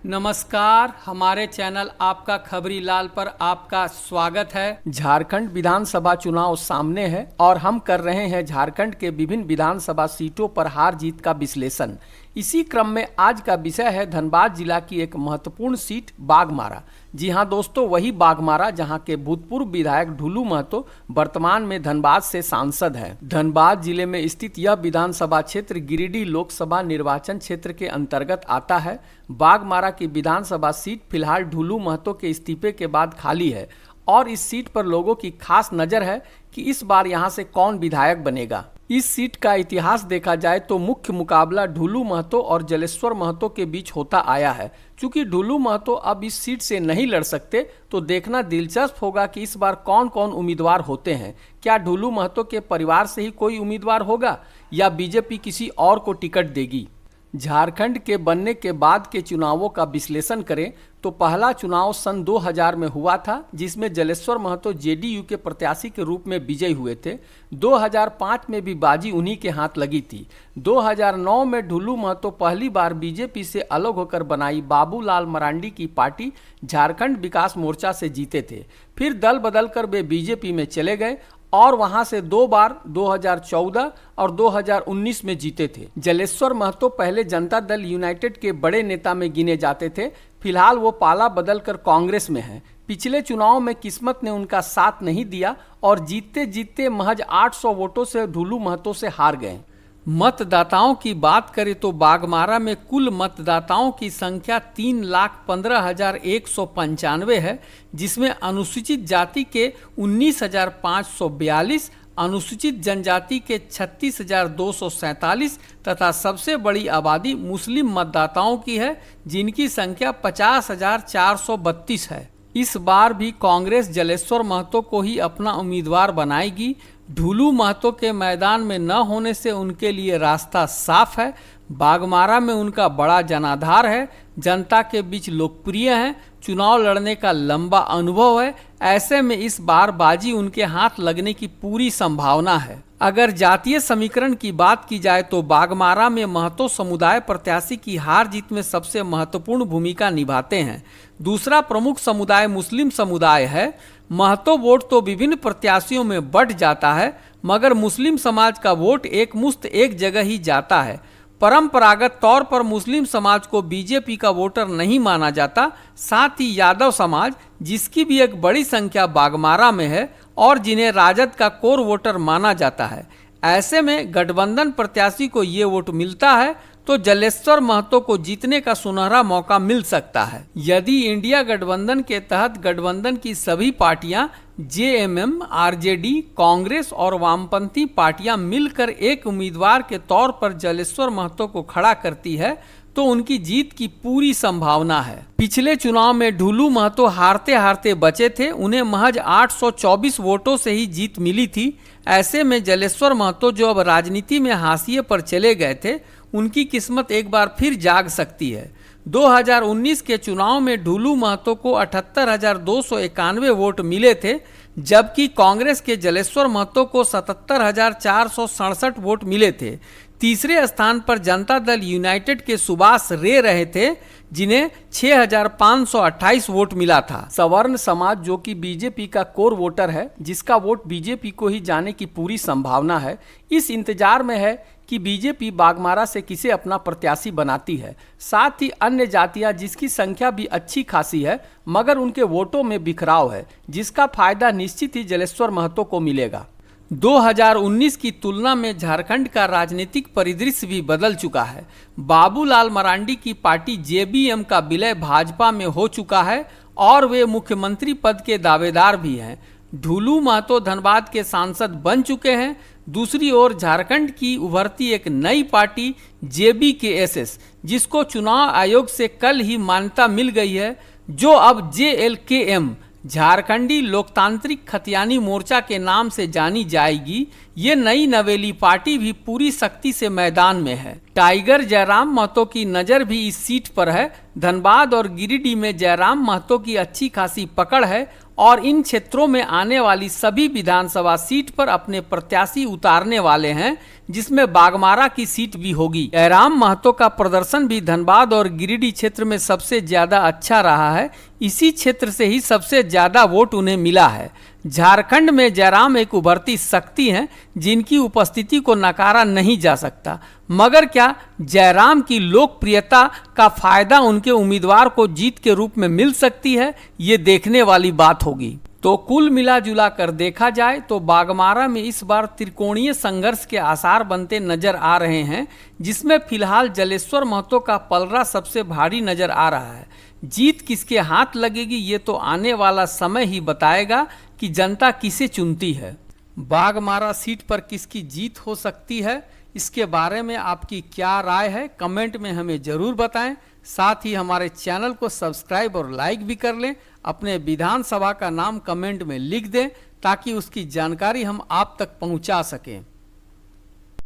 नमस्कार, हमारे चैनल आपका खबरी लाल पर आपका स्वागत है। झारखंड विधानसभा चुनाव सामने है और हम कर रहे हैं झारखंड के विभिन्न विधानसभा सीटों पर हार जीत का विश्लेषण। इसी क्रम में आज का विषय है धनबाद जिला की एक महत्वपूर्ण सीट बाघमारा। जी हां दोस्तों, वही बाघमारा जहां के भूतपूर्व विधायक ढुलू महतो वर्तमान में धनबाद से सांसद हैं। धनबाद जिले में स्थित यह विधानसभा क्षेत्र गिरिडीह लोकसभा निर्वाचन क्षेत्र के अंतर्गत आता है। बाघमारा की विधानसभा सीट फिलहाल ढुलू महतो के इस्तीफे के बाद खाली है और इस सीट पर लोगों की खास नजर है कि इस बार यहां से कौन विधायक बनेगा। इस सीट का इतिहास देखा जाए तो मुख्य मुकाबला ढुलू महतो और जलेश्वर महतो के बीच होता आया है। चूंकि ढुलू महतो अब इस सीट से नहीं लड़ सकते तो देखना दिलचस्प होगा कि इस बार कौन कौन उम्मीदवार होते हैं। क्या ढुलू महतो के परिवार से ही कोई उम्मीदवार होगा या बीजेपी किसी और को टिकट देगी। झारखंड के बनने के बाद के चुनावों का विश्लेषण करें तो पहला चुनाव सन 2000 में हुआ था, जिसमें जलेश्वर महतो जेडीयू के प्रत्याशी के रूप में विजयी हुए थे। 2005 में भी बाजी उन्हीं के हाथ लगी थी। 2009 में ढुलू महतो पहली बार बीजेपी से अलग होकर बनाई बाबूलाल मरांडी की पार्टी झारखंड विकास मोर्चा से जीते थे। फिर दल बदल कर वे बीजेपी में चले गए और वहां से दो बार 2014 और 2019 में जीते थे। जलेश्वर महतो पहले जनता दल यूनाइटेड के बड़े नेता में गिने जाते थे। फिलहाल वो पाला बदलकर कांग्रेस में हैं। पिछले चुनाव में किस्मत ने उनका साथ नहीं दिया और जीतते जीतते महज 800 वोटों से ढुलू महतो से हार गए। मतदाताओं की बात करें तो बाघमारा में कुल मतदाताओं की संख्या 3,15,195 है, जिसमें अनुसूचित जाति के 19,542, अनुसूचित जनजाति के 36,247 तथा सबसे बड़ी आबादी मुस्लिम मतदाताओं की है, जिनकी संख्या 50,432 है। इस बार भी कांग्रेस जलेश्वर महतो को ही अपना उम्मीदवार बनाएगी। ढुलू महतो के मैदान में न होने से उनके लिए रास्ता साफ है। बाघमारा में उनका बड़ा जनाधार है, जनता के बीच लोकप्रिय हैं, चुनाव लड़ने का लंबा अनुभव है। ऐसे में इस बार बाजी उनके हाथ लगने की पूरी संभावना है। अगर जातीय समीकरण की बात की जाए तो बाघमारा में महतो समुदाय प्रत्याशी की हार जीत में सबसे महत्वपूर्ण भूमिका निभाते हैं। दूसरा प्रमुख समुदाय मुस्लिम समुदाय है। महतो वोट तो विभिन्न प्रत्याशियों में बंट जाता है, मगर मुस्लिम समाज का वोट एकमुश्त एक जगह ही जाता है। परंपरागत तौर पर मुस्लिम समाज को बीजेपी का वोटर नहीं माना जाता। साथ ही यादव समाज, जिसकी भी एक बड़ी संख्या बाघमारा में है और जिन्हें राजद का कोर वोटर माना जाता है। ऐसे में गठबंधन प्रत्याशी को ये वोट मिलता है तो जलेश्वर महतो को जीतने का सुनहरा मौका मिल सकता है। यदि इंडिया गठबंधन के तहत गठबंधन की सभी पार्टियां जेएमएम, आरजेडी, कांग्रेस और वामपंथी पार्टियां मिलकर एक उम्मीदवार के तौर पर जलेश्वर महतो को खड़ा करती है तो उनकी जीत की पूरी संभावना है। पिछले चुनाव में ढुलू महतो हारते हारते बचे थे, उन्हें महज 824 वोटों से ही जीत मिली थी। ऐसे में जलेश्वर महतो जो अब राजनीति में हाशिए पर चले गए थे, उनकी किस्मत एक बार फिर जाग सकती है। 2019 के चुनाव में ढुलू महतो को 78,291 वोट मिले थे, जबकि कांग्रेस के जलेश्वर महतो को 77,467 वोट मिले थे। तीसरे स्थान पर जनता दल यूनाइटेड के सुभाष रे रहे थे, जिन्हें 6,528 वोट मिला था। सवर्ण समाज, जो कि बीजेपी का कोर वोटर है, जिसका वोट बीजेपी को ही जाने की पूरी संभावना है, इस इंतजार में है कि बीजेपी बाघमारा से किसे अपना प्रत्याशी बनाती है। साथ ही अन्य जातियां, जिसकी संख्या भी अच्छी खासी है, मगर उनके वोटों में बिखराव है, जिसका फायदा निश्चित ही जलेश्वर महतो को मिलेगा। 2019 की तुलना में झारखंड का राजनीतिक परिदृश्य भी बदल चुका है। बाबूलाल मरांडी की पार्टी जेबीएम का विलय भाजपा में हो चुका है और वे मुख्यमंत्री पद के दावेदार भी हैं। ढुलू महतो धनबाद के सांसद बन चुके हैं। दूसरी ओर झारखंड की उभरती एक नई पार्टी जेबीकेएसएस, जिसको चुनाव आयोग से कल ही मान्यता मिल गई है, जो अब जेएलकेएम झारखंडी लोकतांत्रिक खतियानी मोर्चा के नाम से जानी जाएगी। ये नई नवेली पार्टी भी पूरी शक्ति से मैदान में है। टाइगर जयराम महतो की नज़र भी इस सीट पर है। धनबाद और गिरिडीह में जयराम महतो की अच्छी खासी पकड़ है और इन क्षेत्रों में आने वाली सभी विधानसभा सीट पर अपने प्रत्याशी उतारने वाले हैं, जिसमें बागमारा की सीट भी होगी। जयराम महतो का प्रदर्शन भी धनबाद और गिरिडीह क्षेत्र में सबसे ज्यादा अच्छा रहा है। इसी क्षेत्र से ही सबसे ज्यादा वोट उन्हें मिला है। झारखंड में जयराम एक उभरती शक्ति हैं, जिनकी उपस्थिति को नकारा नहीं जा सकता। मगर क्या जयराम की लोकप्रियता का फायदा उनके उम्मीदवार को जीत के रूप में मिल सकती है, ये देखने वाली बात होगी। तो कुल मिला जुला कर देखा जाए तो बागमारा में इस बार त्रिकोणीय संघर्ष के आसार बनते नजर आ रहे हैं, जिसमें फिलहाल जलेश्वर महतो का पलड़ा सबसे भारी नजर आ रहा है। जीत किसके हाथ लगेगी ये तो आने वाला समय ही बताएगा कि जनता किसे चुनती है। बागमारा सीट पर किसकी जीत हो सकती है, इसके बारे में आपकी क्या राय है, कमेंट में हमें ज़रूर बताएं। साथ ही हमारे चैनल को सब्सक्राइब और लाइक भी कर लें। अपने विधानसभा का नाम कमेंट में लिख दें ताकि उसकी जानकारी हम आप तक पहुंचा सकें।